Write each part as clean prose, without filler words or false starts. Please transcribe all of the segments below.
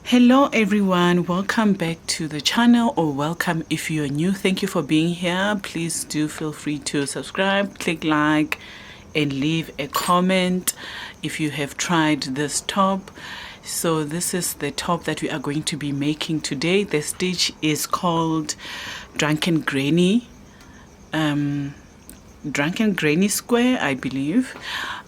Hello everyone, welcome back to the channel, or welcome if you're new. Thank you for being here. Please do feel free to subscribe, click like and leave a comment if you have tried this top. So this is the top that we are going to be making today. The stitch is called Drunken Granny Square, I believe.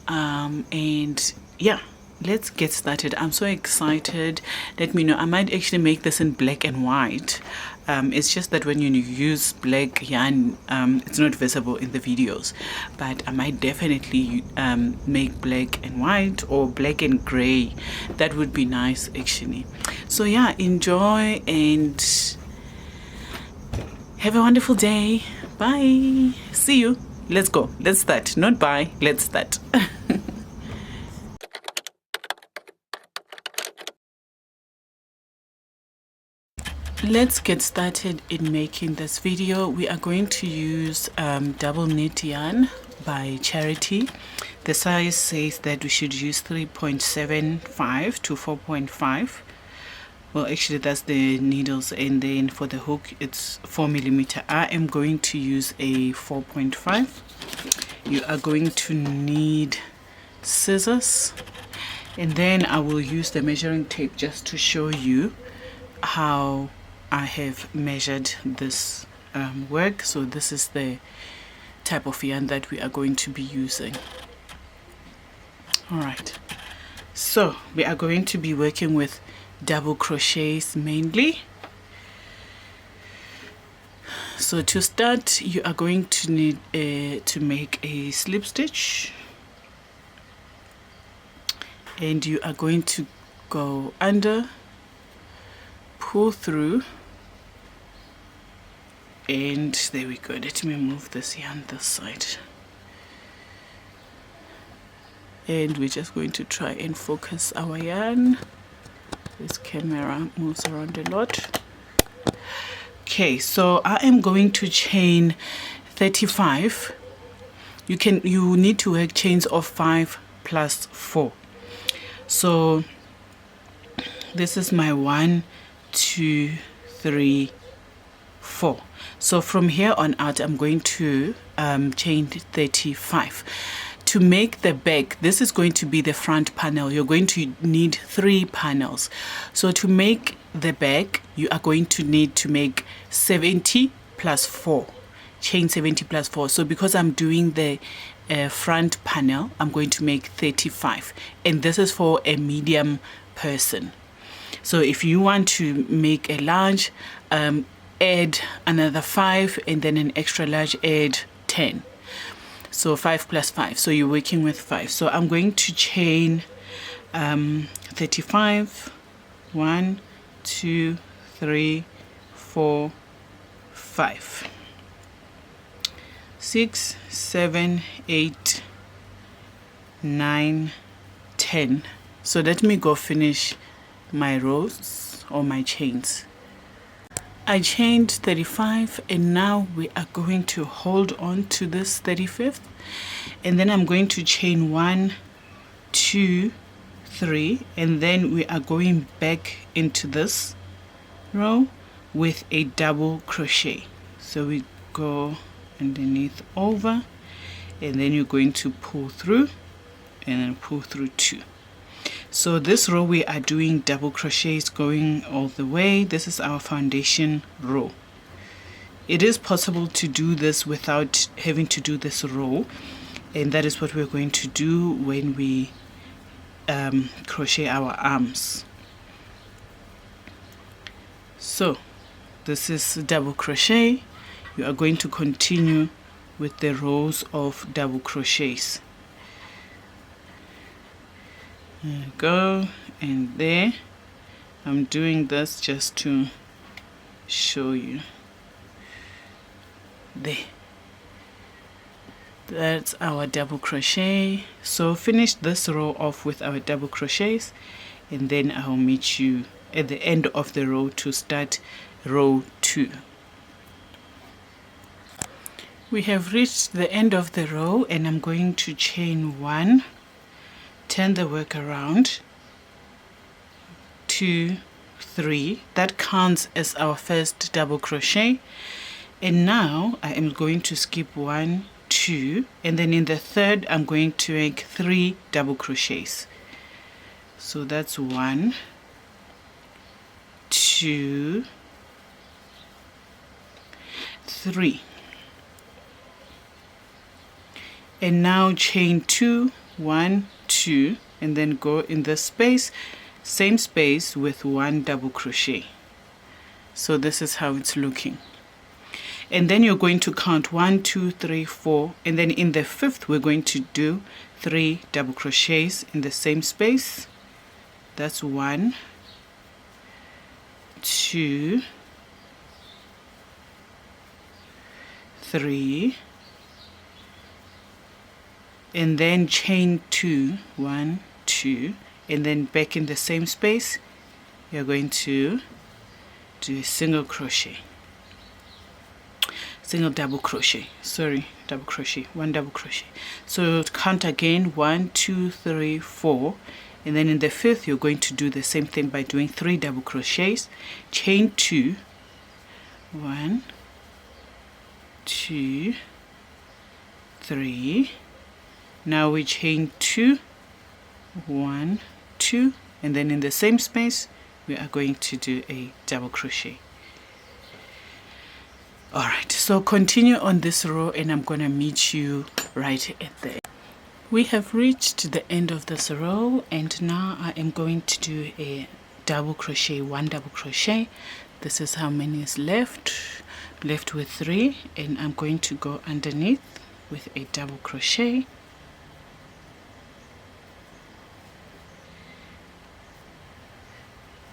And yeah, let's get started. I'm so excited. Let me know. I might actually make this in black and white. It's just that when you use black yarn, it's not visible in the videos, but I might definitely make black and white or black and gray. That would be nice actually. So yeah, enjoy and have a wonderful day. Bye. See you. Let's go. Let's start. Not bye. Let's start. Let's get started in making this video. We are going to use double knit yarn by Charity. The size says that we should use 3.75 to 4.5. Well, actually that's the needles, and then for the hook it's 4mm. I am going to use a 4.5. You are going to need scissors, and then I will use the measuring tape just to show you how I have measured this work. So this is the type of yarn that we are going to be using. All right, so we are going to be working with double crochets mainly. So to start, you are going to need to make a slip stitch, and you are going to go under, pull through, and there we go. Let me move this yarn this side, and we're just going to try and focus our yarn. This camera moves around a lot. Okay, so I am going to chain 35. You need to work chains of 5 plus 4. So this is my 1, 2, 3, 4. So from here on out I'm going to chain 35. To make the back, this is going to be the front panel. You're going to need 3 panels. So to make the back, you are going to need to make 70 plus 4. Chain 70 plus 4. So because I'm doing the front panel, I'm going to make 35. And this is for a medium person. So if you want to make a large, add another 5, and then an extra large, add 10. So 5 plus 5. So you're working with 5. So I'm going to chain 35. 1, 2, 3, 4, 5. 6, 7, 8, 9, 10. So let me go finish my rows or my chains. I chained 35, and now we are going to hold on to this 35th, and then I'm going to chain 1, 2, 3, and then we are going back into this row with a double crochet. So we go underneath, over, and then you're going to pull through and then pull through 2. So this row we are doing double crochets going all the way. This is our foundation row. It is possible to do this without having to do this row, and that is what we're going to do when we crochet our arms. So this is double crochet. You are going to continue with the rows of double crochets. There you go, and there. I'm doing this just to show you. There. That's our double crochet. So finish this row off with our double crochets, and then I'll meet you at the end of the row to start row 2. We have reached the end of the row, and I'm going to chain 1, turn the work around, 2, 3. That counts as our first double crochet. And now I am going to skip 1, 2, and then in the third I'm going to make 3 double crochets. So that's 1, 2, 3. And now chain 2, 1, 2, and then go in the space, same space with 1 double crochet. So this is how it's looking. And then you're going to count 1, 2, 3, 4, and then in the fifth we're going to do 3 double crochets in the same space. That's 1, 2, 3, and then chain 2, 1, 2, and then back in the same space you're going to do a single crochet, double crochet, double crochet, 1 double crochet. So count again, 1, 2, 3, 4, and then in the fifth you're going to do the same thing by doing 3 double crochets, chain 2, 1, 2, 3. Now we chain 2, 1, 2, and then in the same space we are going to do a double crochet. Alright, so continue on this row and I'm gonna meet you right at the end. We have reached the end of this row, and now I am going to do a double crochet, 1 double crochet. This is how many is left with 3, and I'm going to go underneath with a double crochet.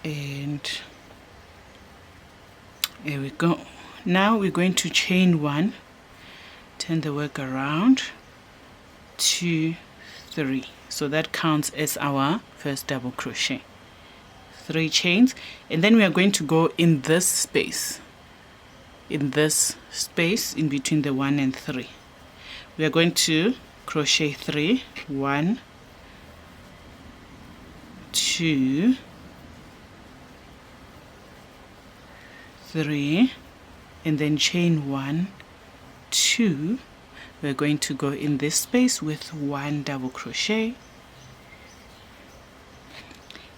And here we go. Now we're going to chain 1, turn the work around, 2, 3. So that counts as our first double crochet. 3 chains, and then we are going to go in this space, in between the 1 and 3. We are going to crochet 3, 1, 2, 3, and then chain 1, 2. We're going to go in this space with 1 double crochet,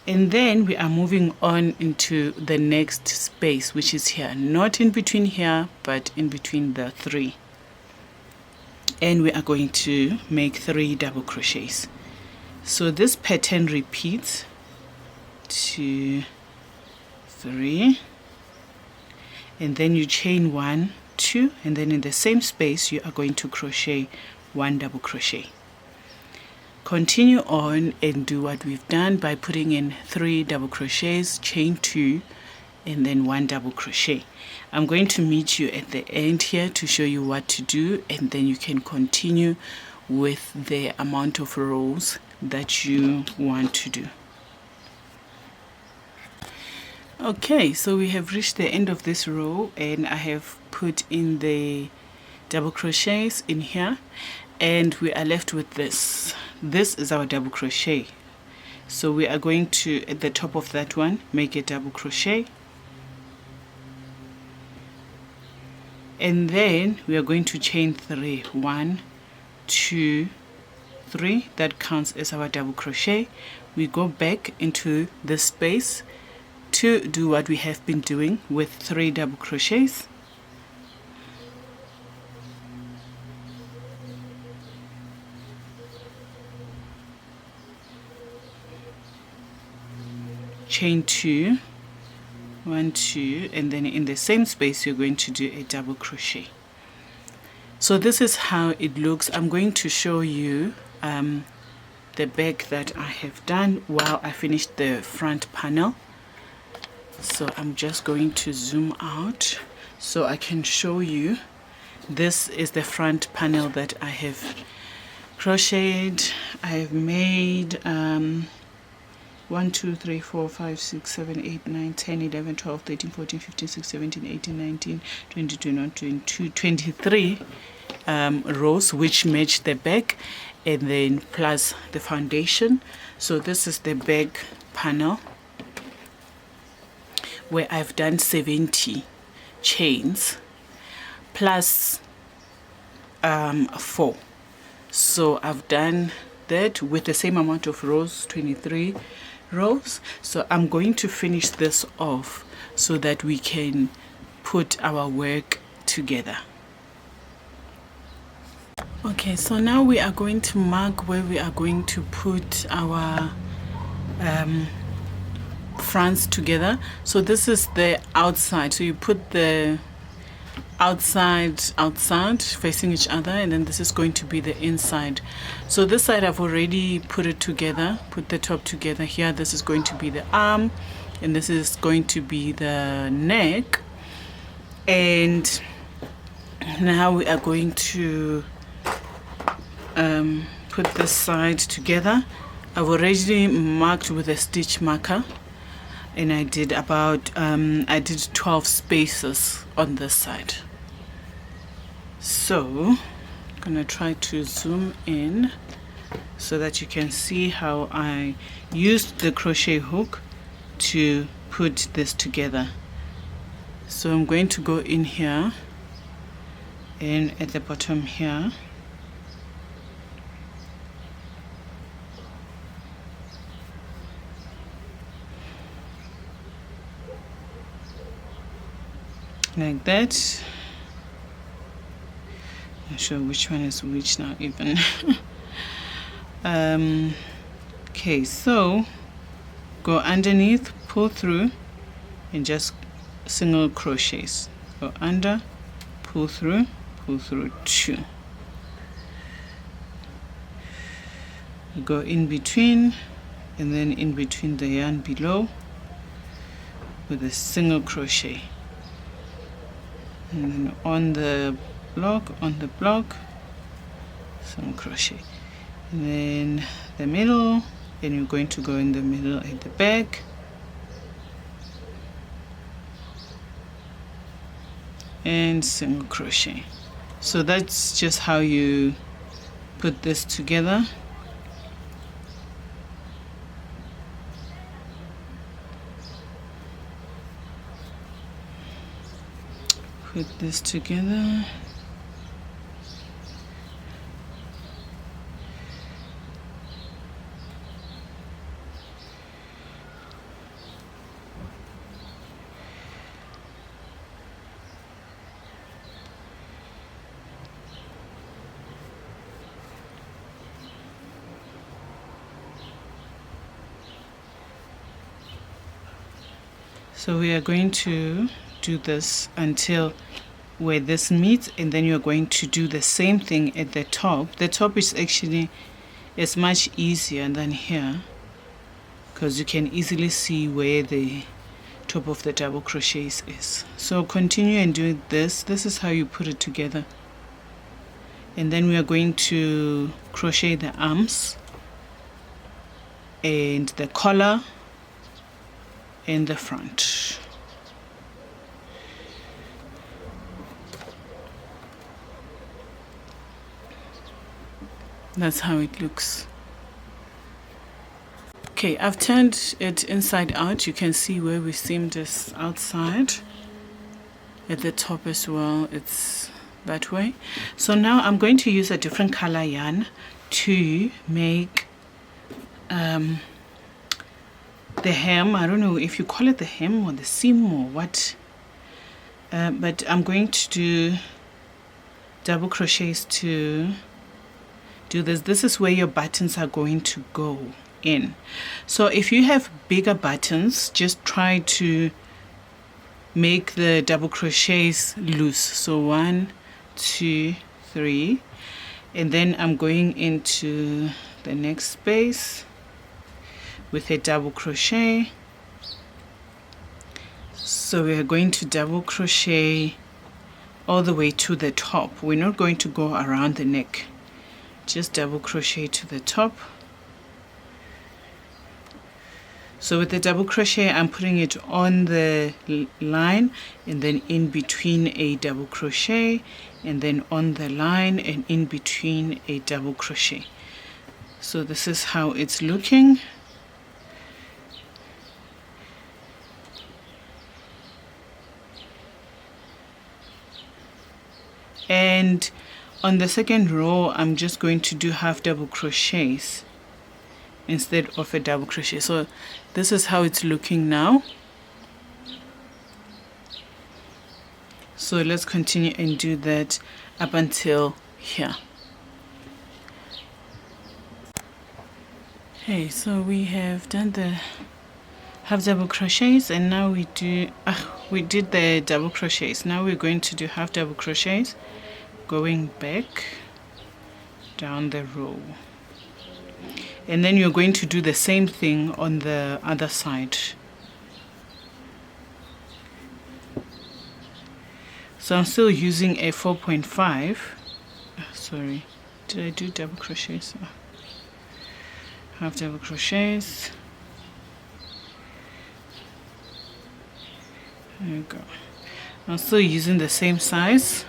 and then we are moving on into the next space, which is here, not in between here but in between the 3, and we are going to make 3 double crochets. So this pattern repeats, 2, 3, and then you chain 1, 2, and then in the same space you are going to crochet 1 double crochet. Continue on and do what we've done by putting in 3 double crochets, chain 2, and then 1 double crochet. I'm going to meet you at the end here to show you what to do, and then you can continue with the amount of rows that you want to do. Okay, so we have reached the end of this row, and I have put in the double crochets in here, and we are left with this. This is our double crochet. So we are going to, at the top of that one, make a double crochet, and then we are going to chain 3, 1, 2, 3. That counts as our double crochet. We go back into this space to do what we have been doing with 3 double crochets, chain 2, 1, 2, and then in the same space you're going to do a double crochet. So this is how it looks. I'm going to show you the back that I have done while I finished the front panel. So I'm just going to zoom out so I can show you. This is the front panel that I have crocheted. I have made 1, 2, 3, 4, 5, 6, 7, 8, 9, 10, 11, 12, 13, 14, 15, 16, 17, 18, 19, 20, 21, 22, 23 rows which match the back, and then plus the foundation. So this is the back panel. where I've done 70 chains plus 4. So I've done that with the same amount of rows, 23 rows. So I'm going to finish this off so that we can put our work together. Okay, so now we are going to mark where we are going to put our fronts together. So this is the outside, so you put the outside facing each other, and then this is going to be the inside. So this side I've already put it together, put the top together here. This is going to be the arm, and this is going to be the neck. And now we are going to put this side together. I've already marked with a stitch marker, and I did about I did 12 spaces on this side. So I'm gonna try to zoom in so that you can see how I used the crochet hook to put this together. So I'm going to go in here and at the bottom here, like that. Not sure which one is which now even. Okay, so go underneath, pull through, and just single crochets. Go under, pull through 2. Go in between, and then in between the yarn below with a single crochet. And then on the block, some crochet, and then the middle, and you're going to go in the middle at the back, and single crochet. So that's just how you put this together. Put this together. So we are going to do this until where this meets, and then you're going to do the same thing at the top. The top is actually much easier than here because you can easily see where the top of the double crochets is. So continue and do this. This is how you put it together. And then we are going to crochet the arms and the collar and the front. That's how it looks. Okay, I've turned it inside out. You can see where we seamed this outside. At the top as well, it's that way. So now I'm going to use a different color yarn to make the hem. I don't know if you call it the hem or the seam or what, but I'm going to do double crochets to do this. This is where your buttons are going to go in. So if you have bigger buttons, just try to make the double crochets loose. So 1, 2, 3, and then I'm going into the next space with a double crochet. So we are going to double crochet all the way to the top. We're not going to go around the neck, just double crochet to the top. So with the double crochet, I'm putting it on the line and then in between a double crochet, and then on the line and in between a double crochet. So this is how it's looking. and on the second row I'm just going to do half double crochets instead of a double crochet. So this is how it's looking now. So let's continue and do that up until here. Okay, so we have done the half double crochets, and now we did the double crochets. Now we're going to do half double crochets going back down the row, and then you're going to do the same thing on the other side. So I'm still using a 4.5. Sorry, did I do double crochets? Half double crochets. There we go. I'm still using the same size,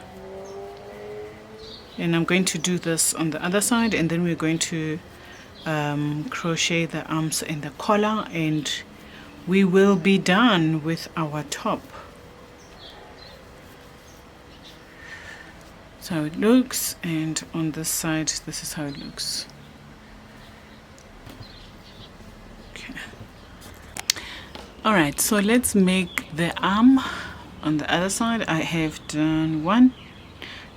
and I'm going to do this on the other side, and then we're going to crochet the arms and the collar, and we will be done with our top. That's how it looks, and on this side this is how it looks. Okay. All right, so let's make the arm on the other side. I have done 1,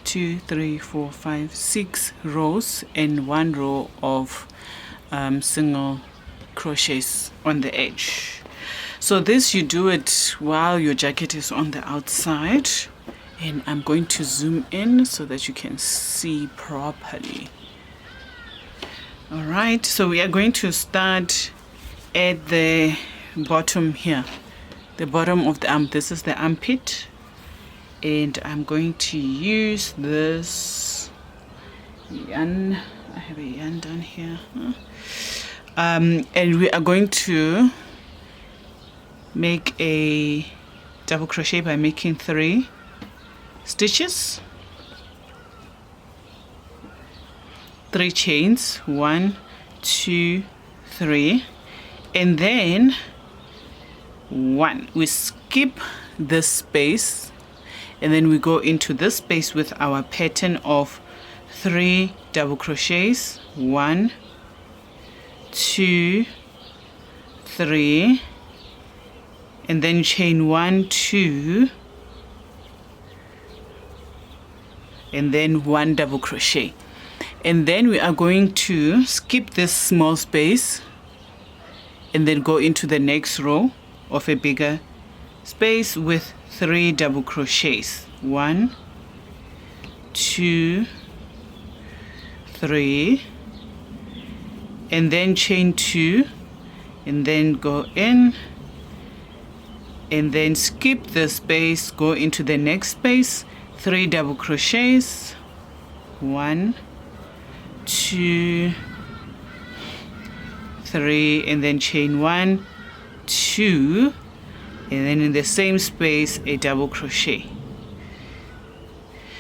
2, 3, 4, 5, 6 rows and 1 row of single crochets on the edge. So this, you do it while your jacket is on the outside, and I'm going to zoom in so that you can see properly. All right, so we are going to start at the bottom here, the bottom of the arm. This is the armpit, and I'm going to use this yarn. I have a yarn down here, and we are going to make a double crochet by making 3 stitches, 3 chains, 1, 2, 3, and then 1. We skip this space, and then we go into this space with our pattern of 3 double crochets, 1, 2, 3, and then chain 1, 2, and then 1 double crochet, and then we are going to skip this small space and then go into the next row of a bigger space with 3 double crochets, 1, 2, 3, and then chain 2, and then go in, and then skip the space, go into the next space, 3 double crochets, 1, 2, 3, and then chain 1, 2, and then in the same space a double crochet.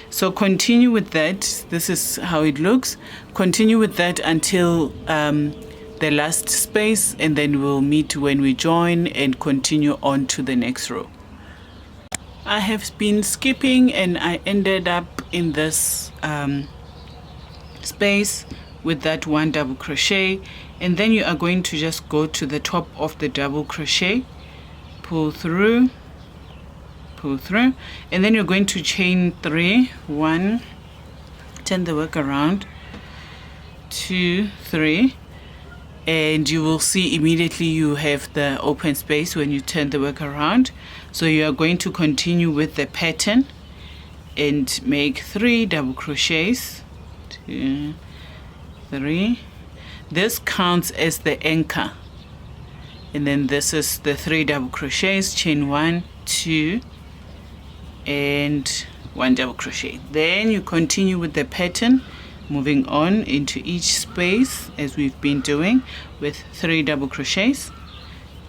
So continue with that. This is how it looks. Continue with that until the last space, and then we'll meet when we join and continue on to the next row. I have been skipping, and I ended up in this space with that 1 double crochet, and then you are going to just go to the top of the double crochet, pull through, and then you're going to chain 3, 1, turn the work around, 2, 3, and you will see immediately you have the open space when you turn the work around. So you are going to continue with the pattern and make 3 double crochets, 2, 3. This counts as the anchor, and then this is the 3 double crochets, chain 1, 2, and 1 double crochet. Then you continue with the pattern, moving on into each space as we've been doing with 3 double crochets,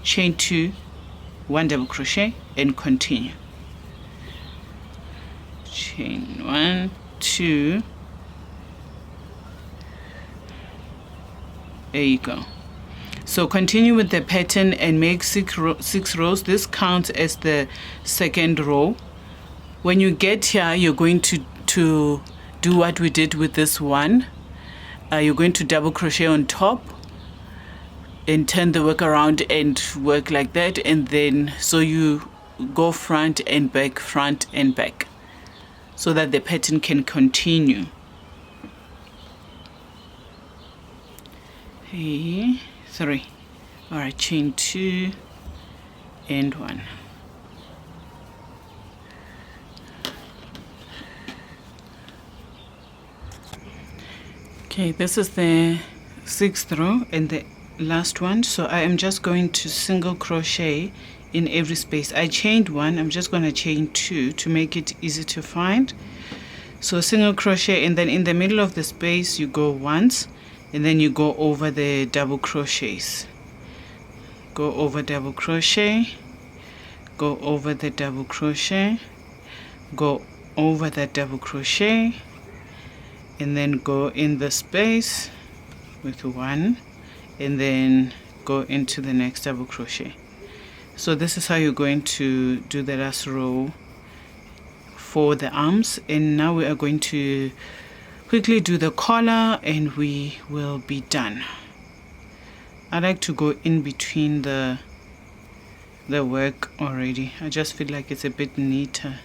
chain 2, 1 double crochet, and continue. Chain 1, 2, there you go. So continue with the pattern and make 6 rows. This counts as the second row. When you get here, you're going to to do what we did with this one. You're going to double crochet on top and turn the work around and work like that, and then so you go front and back, so that the pattern can continue. Okay, 3. All right, chain 2 and 1. Okay, this is the 6th row and the last one. So I am just going to single crochet in every space. I chained 1, I'm just going to chain 2 to make it easy to find. So single crochet, and then in the middle of the space you go once, and then you go over the double crochets. Go over double crochet, go over the double crochet, go over that double crochet, and then go in the space with 1, and then go into the next double crochet. So this is how you're going to do the last row for the arms. And now we are going to quickly do the collar and we will be done. I like to go in between the work already. I just feel like it's a bit neater.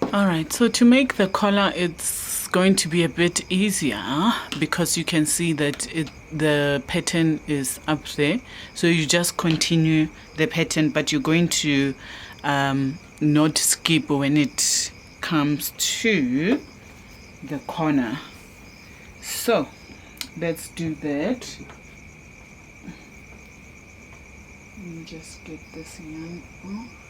Alright, so to make the collar, it's going to be a bit easier because you can see that the pattern is up there. So you just continue the pattern, but you're going to not skip when it comes to the corner. So let's do that. Let me just get this yarn off.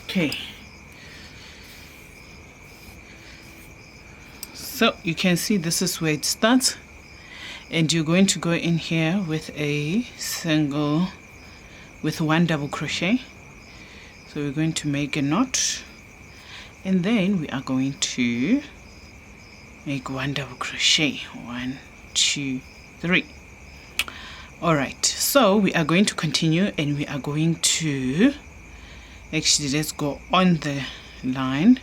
Okay, so you can see this is where it starts, and you're going to go in here with one double crochet. So we're going to make a knot, and then we are going to make 1 double crochet. 1, 2, 3. All right, so we are going to continue, and we are going to actually, let's go on the line.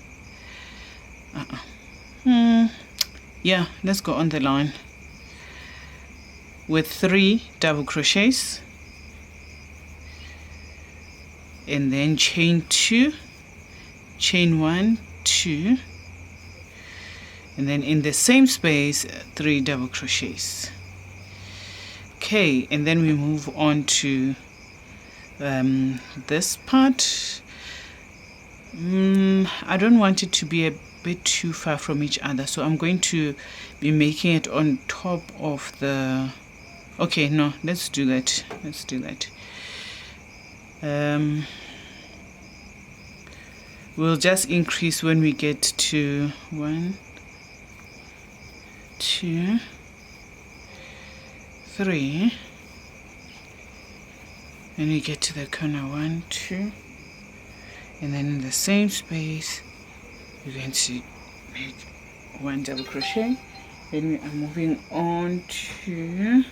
Yeah, let's go on the line with 3 double crochets, and then chain 2, chain 1, 2, and then in the same space 3 double crochets. Okay, and then we move on to this part. I don't want it to be a bit too far from each other, so I'm going to be making it on top of the... Okay, no, let's do that. We'll just increase when we get to 1, 2, 3, and we get to the corner 1, 2, and then in the same space we're going to make 1 double crochet. Then we are moving on to...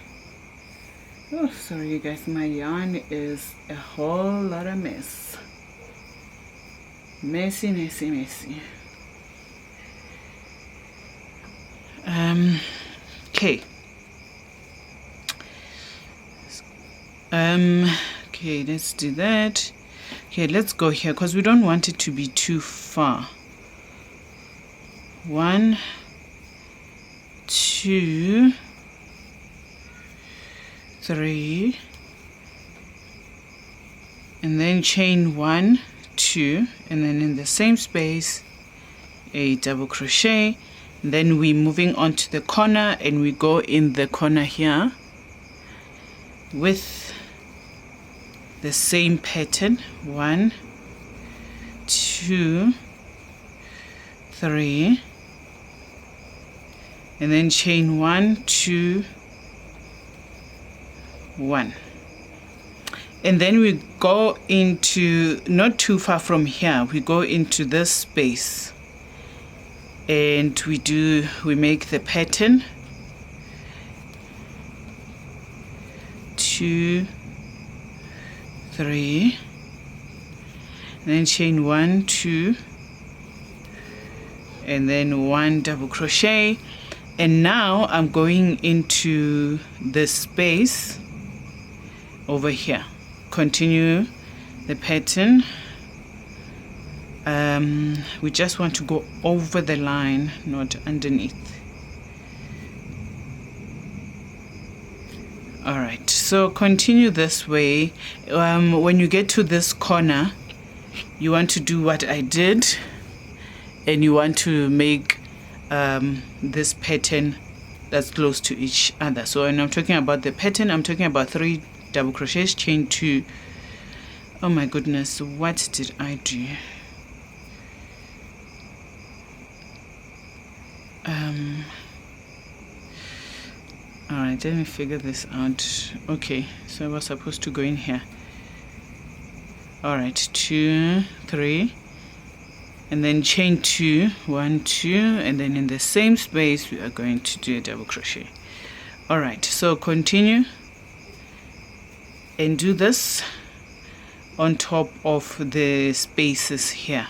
Oh, sorry you guys, my yarn is a whole lot of mess. Messy. Okay. Okay, let's do that. Okay, let's go here because we don't want it to be too far. 1, 2, 3, and then chain 1, 2, and then in the same space a double crochet. And then we're moving on to the corner, and we go in the corner here with the same pattern. 1, 2, 3, and then chain 1, 2, 1, and then we go into, not too far from here, we go into this space, and we make the pattern, 2, 3, and then chain 1, 2, and then 1 double crochet. And now I'm going into this space over here. Continue the pattern. We just want to go over the line, not underneath. All right, so continue this way. When you get to this corner, you want to do what I did, and you want to make this pattern that's close to each other. So when I'm talking about the pattern, I'm talking about 3 double crochets, chain 2. Oh my goodness, what did I do? All right, let me figure this out. Okay, so I was supposed to go in here. All right, 2, 3, and then chain 2, 1, 2, and then in the same space we are going to do a double crochet. All right, so continue and do this on top of the spaces here.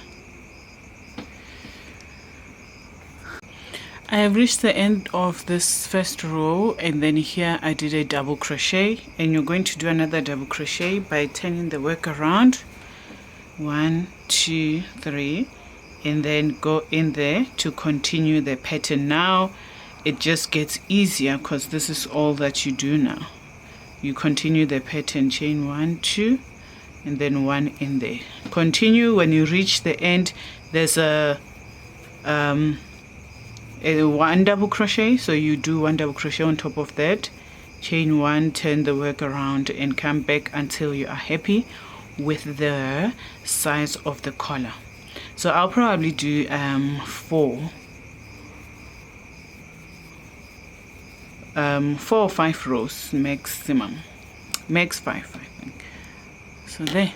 I have reached the end of this first row, and then here I did a double crochet, and you're going to do another double crochet by turning the work around. 1, 2, 3, and then go in there to continue the pattern. Now it just gets easier because this is all that you do now. You continue the pattern, chain 1, 2, and then 1 in there. Continue. When you reach the end, there's a 1 double crochet, so you do 1 double crochet on top of that, chain 1, turn the work around, and come back until you are happy with the size of the collar. So I'll probably do 4 or 5 rows maximum, max 5 I think. So there.